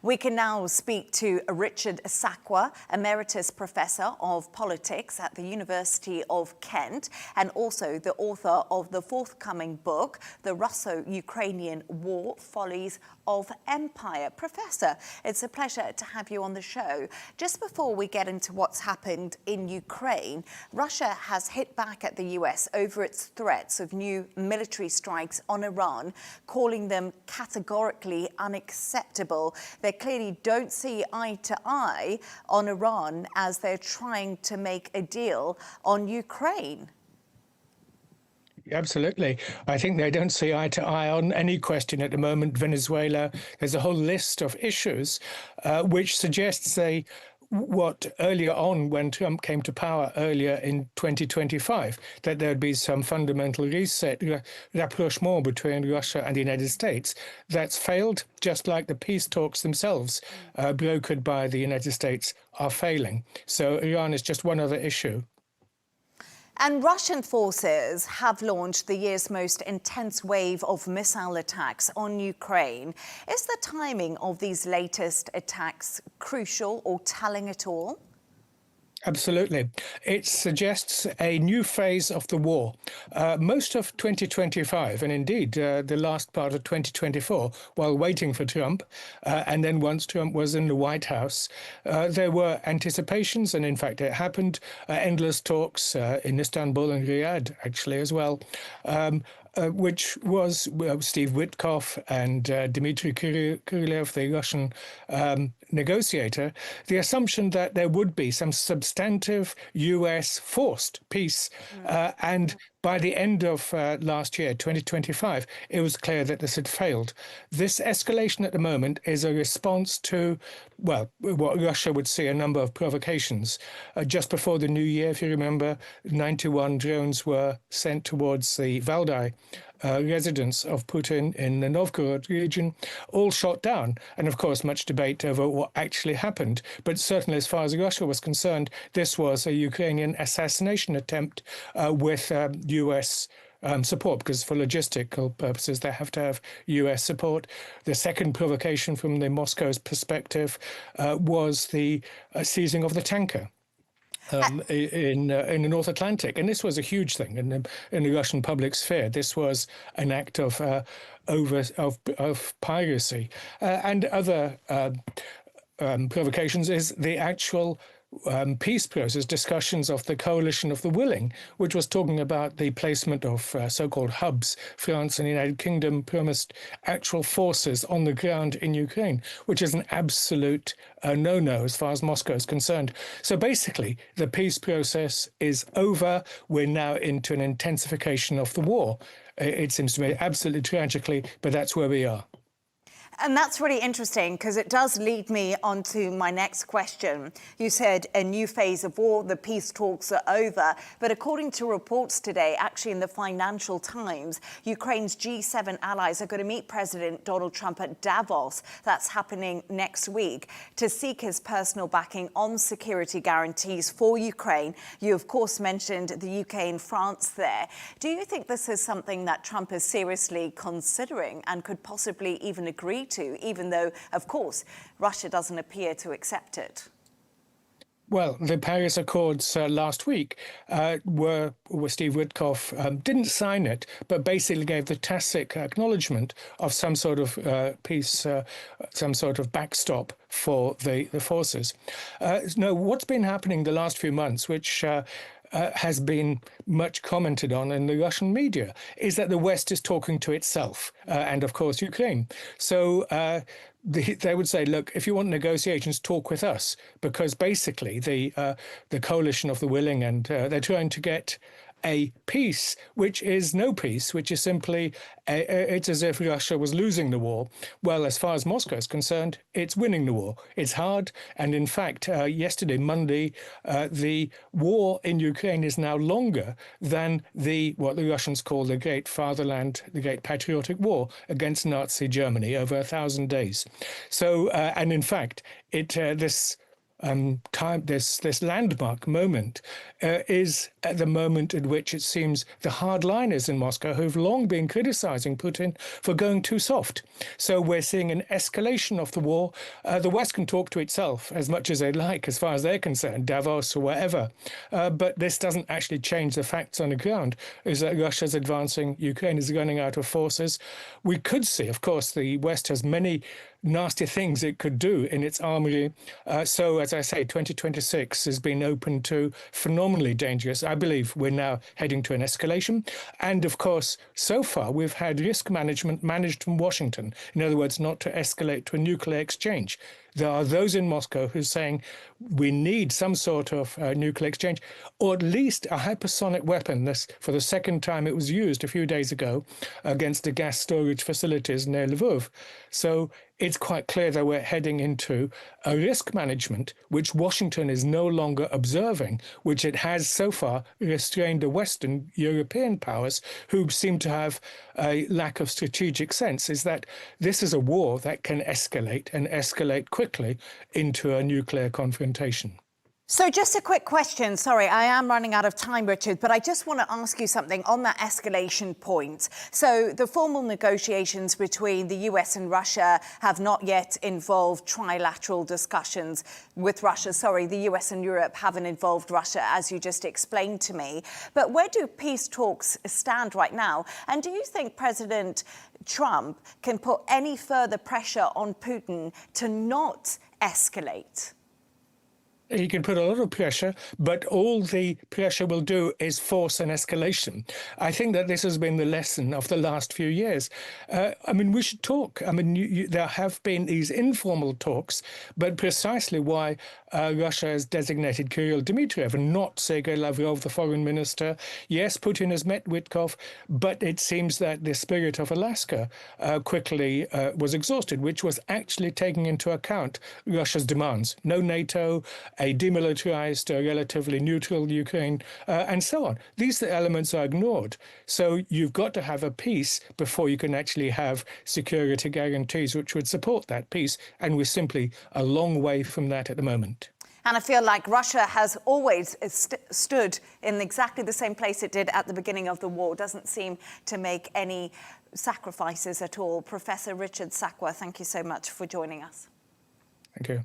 We can now speak to Richard Sakwa, Emeritus Professor of Politics at the University of Kent, and also the author of the forthcoming book, The Russo-Ukrainian War, Follies of Empire. Professor, it's a pleasure to have you on the show. Just before we get into what's happened in Ukraine, Russia has hit back at the US over its threats of new military strikes on Iran, calling them categorically unacceptable. They clearly don't see eye to eye on Iran as they're trying to make a deal on Ukraine. Absolutely. I think they don't see eye to eye on any question at the moment. Venezuela, there's a whole list of issues which suggests what earlier on, when Trump came to power earlier in 2025, that there'd be some fundamental reset, rapprochement between Russia and the United States. That's failed, just like the peace talks themselves, brokered by the United States, are failing. So Iran is just one other issue. And Russian forces have launched the year's most intense wave of missile attacks on Ukraine. Is the timing of these latest attacks crucial or telling at all? Absolutely. It suggests a new phase of the war. Most of 2025, and indeed the last part of 2024, while waiting for Trump, and then once Trump was in the White House, there were anticipations, and in fact it happened, endless talks in Istanbul and Riyadh, actually, as well, which was Steve Witkoff and Dmitry Krylev, the Russian negotiator, the assumption that there would be some substantive U.S. forced peace. And by the end of last year, 2025, it was clear that this had failed. This escalation at the moment is a response to, well, what Russia would see a number of provocations. Just before the new year, if you remember, 91 drones were sent towards the Valdai residence of Putin in the Novgorod region, all shot down. And of course, much debate over what actually happened. But certainly, as far as Russia was concerned, this was a Ukrainian assassination attempt with U.S. support, because for logistical purposes, they have to have U.S. support. The second provocation from the Moscow's perspective was the seizing of the tanker. In the North Atlantic, and this was a huge thing in the Russian public sphere. This was an act of piracy, and other provocations is the actual peace process, discussions of the Coalition of the Willing, which was talking about the placement of so-called hubs. France and the United Kingdom promised actual forces on the ground in Ukraine, which is an absolute no-no as far as Moscow is concerned. So basically, the peace process is over. We're now into an intensification of the war. It seems to me, absolutely tragically, but that's where we are. And that's really interesting because it does lead me on to my next question. You said a new phase of war, the peace talks are over. But according to reports today, actually in the Financial Times, Ukraine's G7 allies are going to meet President Donald Trump at Davos. That's happening next week to seek his personal backing on security guarantees for Ukraine. You, of course, mentioned the UK and France there. Do you think this is something that Trump is seriously considering and could possibly even agree to, even though, of course, Russia doesn't appear to accept it? Well, the Paris Accords last week were Steve Witkoff didn't sign it, but basically gave the tacit acknowledgement of some sort of peace, some sort of backstop for the forces. No, what's been happening the last few months, which has been much commented on in the Russian media, is that the West is talking to itself and, of course, Ukraine. So they would say, look, if you want negotiations, talk with us, because basically the Coalition of the Willing, and they're trying to get a peace, which is no peace, which is simply, it's as if Russia was losing the war. Well, as far as Moscow is concerned, it's winning the war. It's hard. And in fact, yesterday, Monday, the war in Ukraine is now longer than what the Russians call the Great Fatherland, the Great Patriotic War against Nazi Germany, over 1,000 days. So, and in fact, this this landmark moment is at the moment at which it seems the hardliners in Moscow who've long been criticizing Putin for going too soft. So we're seeing an escalation of the war. The West can talk to itself as much as they like, as far as they're concerned, Davos or wherever. But this doesn't actually change the facts on the ground, is that Russia's advancing, Ukraine is running out of forces. We could see, of course, the West has many nasty things it could do in its armory. So, as I say, 2026 has been open to phenomenally dangerous. I believe we're now heading to an escalation. And of course, so far, we've had risk management managed from Washington. In other words, not to escalate to a nuclear exchange. There are those in Moscow who are saying we need some sort of nuclear exchange, or at least a hypersonic weapon. This, for the second time, it was used a few days ago against the gas storage facilities near Lviv. So it's quite clear that we're heading into a risk management which Washington is no longer observing, which it has so far restrained the Western European powers who seem to have a lack of strategic sense, is that this is a war that can escalate and escalate quickly into a nuclear confrontation. So just a quick question. Sorry, I am running out of time, Richard, but I just want to ask you something on that escalation point. So the formal negotiations between the US and Russia have not yet involved trilateral discussions with Russia. Sorry, the US and Europe haven't involved Russia, as you just explained to me. But where do peace talks stand right now? And do you think President Trump can put any further pressure on Putin to not escalate? He can put a lot of pressure, but all the pressure will do is force an escalation. I think that this has been the lesson of the last few years. I mean, we should talk. I mean, there have been these informal talks, but precisely why Russia has designated Kirill Dmitriev and not Sergei Lavrov, the foreign minister. Yes, Putin has met Wittkov, but it seems that the spirit of Alaska quickly was exhausted, which was actually taking into account Russia's demands. No NATO, a demilitarized, relatively neutral Ukraine, and so on. These elements are ignored. So you've got to have a peace before you can actually have security guarantees which would support that peace. And we're simply a long way from that at the moment. And I feel like Russia has always stood in exactly the same place it did at the beginning of the war. Doesn't seem to make any sacrifices at all. Professor Richard Sakwa, thank you so much for joining us. Thank you.